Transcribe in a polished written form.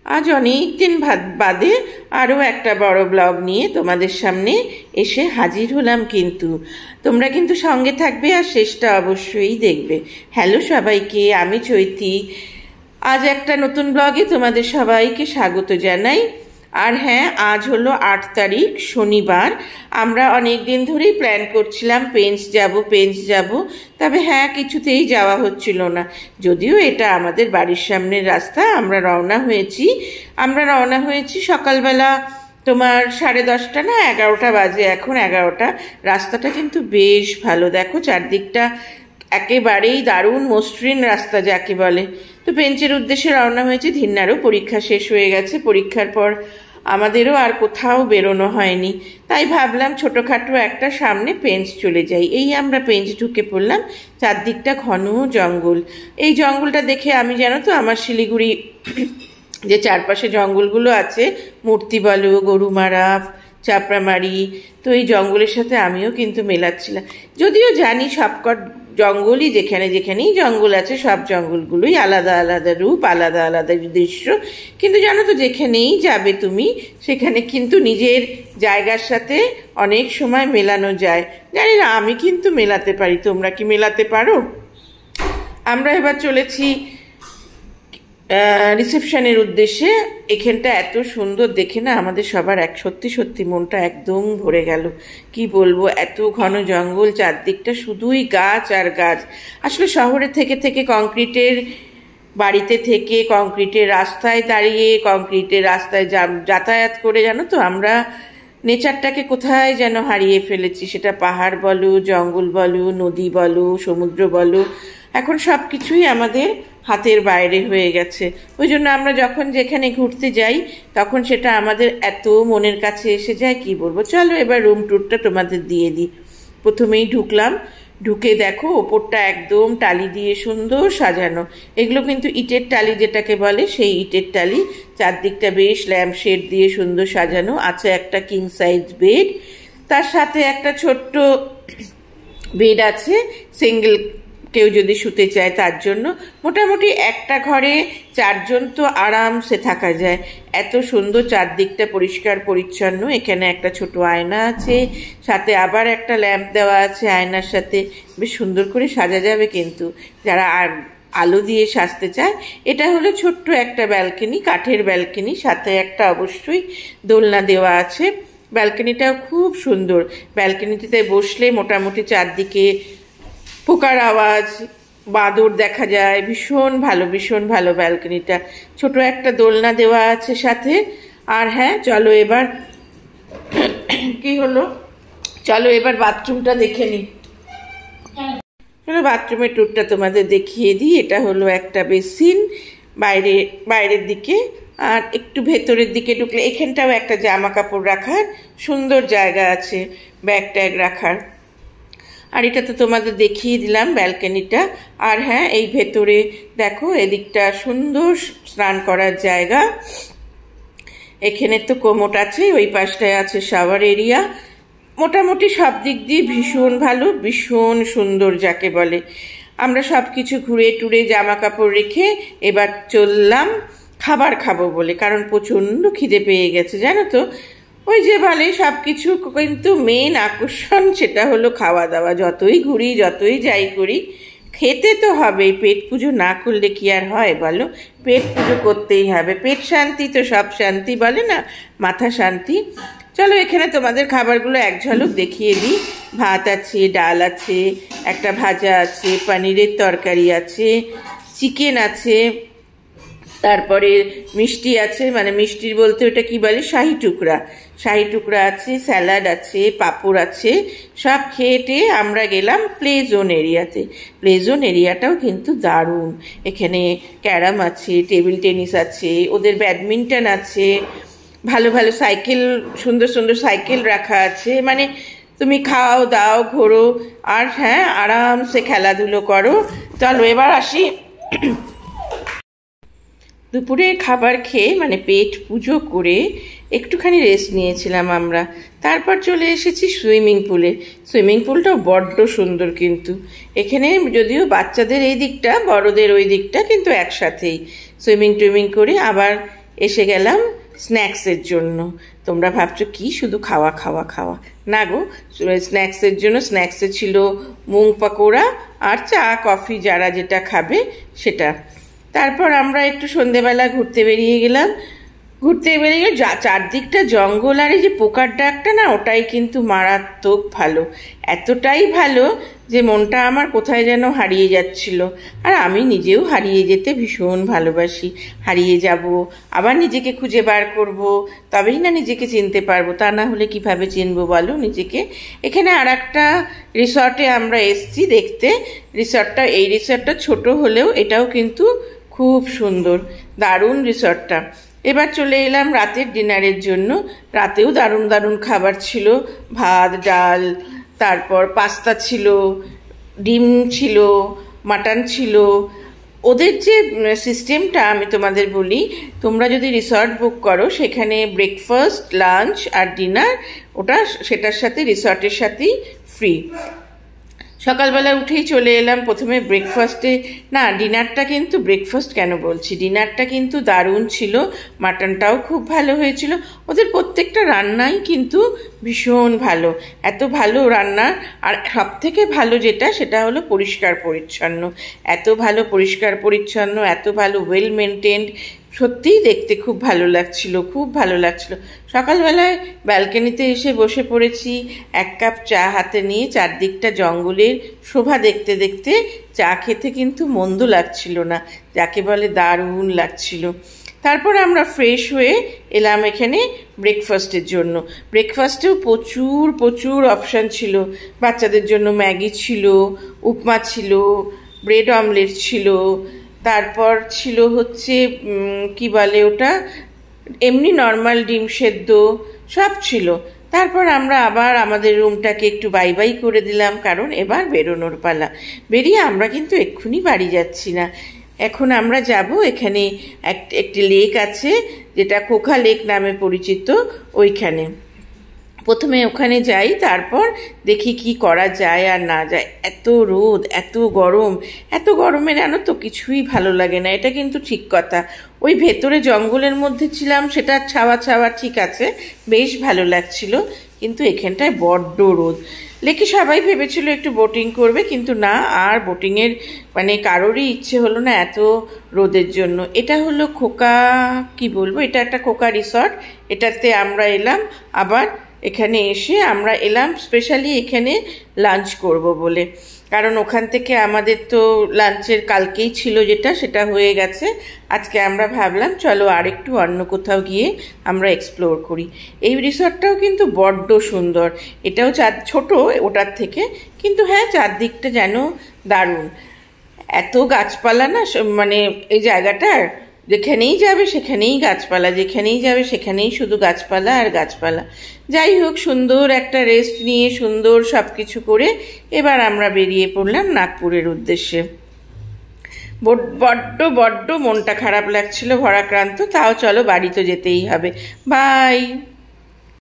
আজ অনেক দিন বাদে আরও একটা বড় ব্লগ নিয়ে তোমাদের সামনে এসে হাজির হলাম। কিন্তু তোমরা কিন্তু সঙ্গে থাকবে আর শেষটা অবশ্যই দেখবে। হ্যালো সবাইকে, আমি চৈতি। আজ একটা নতুন ব্লগে তোমাদের সবাইকে স্বাগত জানাই। আর হ্যাঁ, আজ হলো 8 তারিখ, শনিবার। আমরা অনেক দিন ধরেই প্ল্যান করছিলাম পেঞ্চ যাব, তবে হ্যাঁ, কিছুতেই যাওয়া হচ্ছিল না। যদিও এটা আমাদের বাড়ির সামনের রাস্তা। আমরা রওনা হয়েছি সকালবেলা তোমার 10:30 না 11টা বাজে, এখন 11টা। রাস্তাটা কিন্তু বেশ ভালো, দেখো চারদিকটা একেবারেই দারুণ মসৃণ রাস্তা যাকে বলে। তো পেঞ্চের উদ্দেশ্যে রওনা হয়েছে। ধিন্নারও পরীক্ষা শেষ হয়ে গেছে। পরীক্ষার পর আমাদেরও আর কোথাও বেরোনো হয়নি, তাই ভাবলাম ছোটোখাটো একটা সামনে পেঞ্চ চলে যাই। এই আমরা পেঞ্চ ঢুকে পড়লাম। চারদিকটা ঘন জঙ্গল। এই জঙ্গলটা দেখে আমি জানো তো আমার শিলিগুড়ি যে চারপাশে জঙ্গলগুলো আছে, মূর্তি বলো, গরুমারা, চাপড়ামারি, তো এই জঙ্গলের সাথে আমিও কিন্তু মেলাচ্ছিলাম। যদিও জানি সবকট জঙ্গলই, যেখানেই জঙ্গল আছে সব জঙ্গলগুলোই আলাদা আলাদা রূপ, আলাদা আলাদা দৃশ্য। কিন্তু জানো তো, যেখানেই যাবে তুমি সেখানে কিন্তু নিজের জায়গার সাথে অনেক সময় মেলানো যায়। জানি না, আমি কিন্তু মেলাতে পারি। তোমরা কি মেলাতে পারো? আমরা এবার চলেছি রিসেপশনের উদ্দেশ্যে। এখানটা এত সুন্দর দেখে না আমাদের সবার সত্যি সত্যি মনটা একদম ভরে গেল। কি বলবো, এত ঘন জঙ্গল, চারদিকটা শুধুই গাছ আর গাছ। আসলে শহরে থেকে কংক্রিটের বাড়িতে থেকে, কংক্রিটের রাস্তায় দাঁড়িয়ে, কংক্রিটের রাস্তায় যাতায়াত করে জানো তো আমরা নেচারটাকে কোথায় যেন হারিয়ে ফেলেছি। সেটা পাহাড় বলো, জঙ্গল বলো, নদী বলো, সমুদ্র বলো, এখন সব কিছুই আমাদের হাতের বাইরে হয়ে গেছে। ওই জন্য আমরা যখন যেখানে ঘুরতে যাই তখন সেটা আমাদের এত মনের কাছে এসে যায়, কি বলবো। চলো এবার রুম ট্যুরটা তোমাদের দিয়ে দিই। প্রথমেই ঢুকে দেখো ওপরটা একদম টালি দিয়ে সুন্দর সাজানো। এগুলো কিন্তু ইটের টালি যেটাকে বলে, সেই ইটের টালি। চারদিকটা বেশ ল্যাম্পশেড দিয়ে সুন্দর সাজানো আছে। একটা কিং সাইজ বেড, তার সাথে একটা ছোট্ট বেড আছে সিঙ্গেল, কেউ যদি শুতে চায় তার জন্য। মোটামুটি একটা ঘরে 4 জন তো আরামসে থাকা যায়। এত সুন্দর চারদিকটা পরিষ্কার পরিচ্ছন্ন। এখানে একটা ছোট আয়না আছে, সাথে আবার একটা ল্যাম্প দেওয়া আছে আয়নার সাথে। বেশ সুন্দর করে সাজা যাবে কিন্তু যারা আলো দিয়ে সাজতে চায়। এটা হলো ছোট্ট একটা ব্যালকনি, কাঠের ব্যালকনি, সাথে একটা অবশ্যই দোলনা দেওয়া আছে। ব্যালকনিটাও খুব সুন্দর। ব্যালকনিতে বসলে মোটামুটি চারদিকে পোকার আওয়াজ, বাদর দেখা যায়। ভীষণ ভালো ব্যালকনিটা। ছোট একটা দোলনা দেওয়া আছে সাথে। আর হ্যাঁ, চলো এবার চলো এবার বাথরুমটা দেখে নিই। চলো বাথরুমের ট্যুরটা তোমাদের দেখিয়ে দিই। এটা হলো একটা বেসিন, বাইরের দিকে। আর একটু ভেতরের দিকে ঢুকলে এখানটাও একটা জামা কাপড় রাখার সুন্দর জায়গা আছে, ব্যাগ ট্যাগ রাখার। আর এটা তো তোমাদের দেখিয়ে দিলাম ব্যালকনিটা। আর হ্যাঁ, এই ভেতরে দেখো এদিকটা সুন্দর স্নান করার জায়গা। এখানে তো কোমোট আছে, ওই পাশটায় আছে শাওয়ার এরিয়া। মোটামুটি সব দিক দিয়ে ভীষণ ভালো, ভীষণ সুন্দর যাকে বলে। আমরা সব কিছু ঘুরে টুরে জামা কাপড় রেখে এবার চললাম খাবার খাবো বলে, কারণ প্রচণ্ড খিদে পেয়ে গেছে জানো তো। ওই যে বলে সব কিছু কিন্তু মেন আকর্ষণ সেটা হলো খাওয়া দাওয়া। যতই ঘুরি, যতই যাই করি, খেতে তো হবে। পেট পুজো না করলে কি আর হয় বলো? পেট পুজো করতেই হবে। পেট শান্তি তো সব শান্তি, বলে না, মাথা শান্তি। চলো এখানে তোমাদের খাবারগুলো এক ঝলক দেখিয়ে দিই। ভাত আছে, ডাল আছে, একটা ভাজা আছে, পনিরের তরকারি আছে, চিকেন আছে, তারপরে মিষ্টি আছে, মানে মিষ্টির বলতে ওটা কি বলে, শাহি টুকরা আছে, স্যালাড আছে, পাঁপড় আছে। সব খেয়ে আমরা গেলাম প্লে জোন এরিয়াতে। প্লে জোন এরিয়াটাও কিন্তু দারুণ। এখানে ক্যারাম আছে, টেবিল টেনিস আছে, ওদের ব্যাডমিন্টন আছে, ভালো সাইকেল, সুন্দর সাইকেল রাখা আছে। মানে তুমি খাও দাও, ঘোরো, আর হ্যাঁ আরামসে খেলাধুলো করো। চলো এবার আসি। দুপুরে খাবার খেয়ে মানে পেট পুজো করে একটুখানি রেস্ট নিয়েছিলাম আমরা। তারপর চলে এসেছি সুইমিং পুলে। সুইমিং পুলটাও বড্ড সুন্দর কিন্তু। এখানে যদিও বাচ্চাদের এই দিকটা, বড়দের ওই দিকটা, কিন্তু একসাথেই সুইমিং টুইমিং করে আবার এসে গেলাম স্ন্যাক্সের জন্য। তোমরা ভাবছো কি শুধু খাওয়া খাওয়া খাওয়া, না গো, স্ন্যাক্সের জন্য স্ন্যাক্সে ছিল মুং পাকোড়া আর চা কফি যারা যেটা খাবে সেটা। তারপর আমরা একটু সন্ধেবেলা ঘুরতে বেরিয়ে গেলাম। চারদিকটা জঙ্গল, আর এই যে পোকার ডাকটা না, ওটাই কিন্তু মারাত্মক ভালো, এতটাই ভালো যে মনটা আমার কোথায় যেন হারিয়ে যাচ্ছিল। আর আমি নিজেও হারিয়ে যেতে ভীষণ ভালোবাসি। হারিয়ে যাব, আবার নিজেকে খুঁজে বার করব, তবেই না নিজেকে চিনতে পারবো, তা না হলে কিভাবে চিনবো বলো নিজেকে। এখানে আর একটা রিসর্টে আমরা এসছি দেখতে। এই রিসর্টটা ছোট হলেও এটাও কিন্তু খুব সুন্দর, দারুণ রিসর্টটা। এবার চলে এলাম রাতের ডিনারের জন্য। রাতেও দারুণ দারুণ খাবার ছিল, ভাত ডাল, তারপর পাস্তা ছিল, ডিম ছিল, মাটন ছিল। ওদের যে সিস্টেমটা আমি তোমাদের বলি, তোমরা যদি রিসর্ট বুক করো সেখানে ব্রেকফাস্ট, লাঞ্চ আর ডিনার সেটার সাথে রিসর্টের সাথেই ফ্রি। সকালবেলা উঠেই চলে এলাম প্রথমে ব্রেকফাস্টে। না, ডিনারটা কিন্তু, ব্রেকফাস্ট কেন বলছি, ডিনারটা কিন্তু দারুণ ছিল। মাটনটাও খুব ভালো হয়েছিল। ওদের প্রত্যেকটা রান্নাই কিন্তু ভীষণ ভালো, এত ভালো রান্না। আর সব থেকে ভালো সেটা হলো পরিষ্কার পরিচ্ছন্ন। এত ভালো পরিষ্কার পরিচ্ছন্ন, এত ভালো ওয়েল মেনটেন্ড, সত্যিই দেখতে খুব ভালো লাগছিল, খুব ভালো লাগছিল। সকালবেলায় ব্যালকনিতে এসে বসে পড়েছি, এক কাপ চা হাতে নিয়ে, চারদিকটা জঙ্গলের শোভা দেখতে দেখতে চা খেতে কিন্তু মন্দ লাগছিল না, যাকে বলে দারুণ লাগছিল। তারপর আমরা ফ্রেশ হয়ে এলাম এখানে ব্রেকফাস্টের জন্য। ব্রেকফাস্টেও প্রচুর প্রচুর অপশান ছিল। বাচ্চাদের জন্য ম্যাগি ছিল, উপমা ছিল, ব্রেড অমলেট ছিল, তারপর ছিল হচ্ছে কি বলে ওটা, এমনি নর্মাল ডিম সেদ্ধ, সব ছিল। তারপর আমরা আবার আমাদের রুমটাকে একটু বাই বাই করে দিলাম, কারণ এবার বেরোনোর পালা। বেরিয়ে আমরা কিন্তু এক্ষুনি বাড়ি যাচ্ছি না, এখন আমরা যাব এখানে একটি লেক আছে যেটা কোকা লেক নামে পরিচিত, ওইখানে। প্রথমে ওখানে যাই, তারপর দেখি কি করা যায় আর না যায়। এত রোদ, এত গরম, এত গরমে জানো তো কিছুই ভালো লাগে না, এটা কিন্তু ঠিক কথা। ওই ভেতরে জঙ্গলের মধ্যে ছিলাম, সেটা ছাওয়া ছাওয়া ঠিক আছে, বেশ ভালো লাগছিল, কিন্তু এখানটায় বড্ড রোদ। লেকে সবাই ভেবেছিল একটু বোটিং করবে, কিন্তু না, আর বোটিংয়ের মানে কারোরই ইচ্ছে হলো না এত রোদের জন্য। এটা হলো এটা একটা খোকা রিসর্ট। এটাতে আমরা এলাম, আবার এখানে এসে আমরা এলাম স্পেশালি এখানে লাঞ্চ করব বলে, কারণ ওখান থেকে আমাদের তো লাঞ্চের কালকেই ছিল সেটা হয়ে গেছে। আজকে আমরা ভাবলাম চলো আরেকটু অন্য কোথাও গিয়ে আমরা এক্সপ্লোর করি। এই রিসর্টটাও কিন্তু বড্ড সুন্দর, এটাও ছোট ওটার থেকে, কিন্তু হ্যাঁ চারদিকটা যেন দারুণ। এত গাছপালা না, মানে এই জায়গাটার যেখানেই যাবে সেখানেই গাছপালা, যেখানেই যাবে সেখানেই শুধু গাছপালা আর গাছপালা। যাই হোক, সুন্দর একটা রেস্ট নিয়ে সুন্দর সব কিছু করে এবার আমরা বেরিয়ে পড়লাম নাগপুরের উদ্দেশ্যে। বড্ড বড্ড মনটা খারাপ লাগছিল, ভরাক্রান্ত, তাও চলো বাড়ি তো যেতেই হবে। বাই।